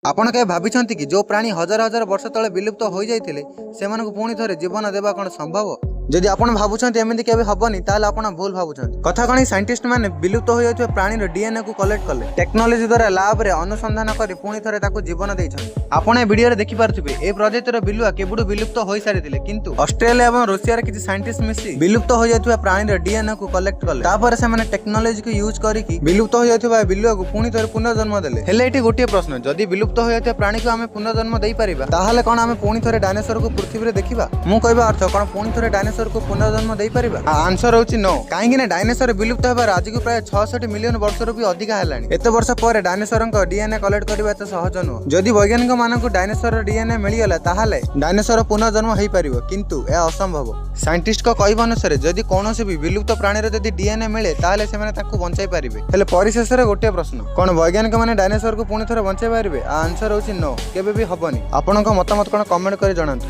ଆପଣ କେବେ ଭାବିଛନ୍ତି କି जो प्राणी हजार हजार वर्ष तले विलुप्त हो जाइथिले सेमानकु पुणी थरे जीवन देबा कोन संभव? जदि आपण भाबुछन्ती एमिति केबे हबनी ताले आपण भूल भाबुछन्ती। कथा कणी साइंटिस्ट माने विलुप्त हो जाइथिबा प्राणी रो डीएनए को कलेक्ट कले टेक्नोलॉजी द्वारा लैब रे अनुसंधान करी पुणी थरे ताकू जीवन दैछन्ती। आपण ए वीडियो रे देखि पारथिबे ए प्रजाति रो बिलुआ केबुडु विलुप्त होई सारिथिले किंतु ऑस्ट्रेलिया एवं रूसिया रे किछि साइंटिस्ट मिसी विलुप्त हो जाइथिबा प्राणी रो डीएनए को कलेक्ट कले तापर से माने टेक्नोलॉजी को यूज करिकि विलुप्त हो जाइथिबा बिलुआ को पुणी थरे पुनर्जन्म देले। हेले एठी गोटे प्रश्न, जदि विलुप्त हो जाइथिबा प्राणी को आमे पुनर्जन्म देई परिबा ताहाले कोन आमे पुणी थरे डायनासोर को पृथ्वी रे देखिबा? मु कहबा अर्थ कोन पुणी थरे डायनासोर को पुनर्जन्म देई परिबा? आंसर होची नो। काहेकि ना डायनासोर विलुप्त होबार आज को प्राय 66 मिलियन वर्ष रो भी अधिक हेलानी। एते वर्ष पर डायनासोर को डीएनए कलेक्ट करबा त सहज नो। जदि वैज्ञानिक मानक डायनासोर रो डीएनए मिलियला ताहाले डायनासोर पुनर्जन्म हेई परिबो किंतु ए असंभव। साइंटिस्ट को कहबा अनुसार जदि कोनोसी भी विलुप्त प्राणी रो जदि डीएनए मिले ताहाले से माने ताकू बंचाई परिबे। हेले परिशेष रे गोटे प्रश्न, कोन वैज्ञानिक माने डायनासोर को पुणी थरे बंचाई परिबे? आंसर होची नो, केबे भी हबनी। आपनको मतामत कोन कमेंट करी जणांतु।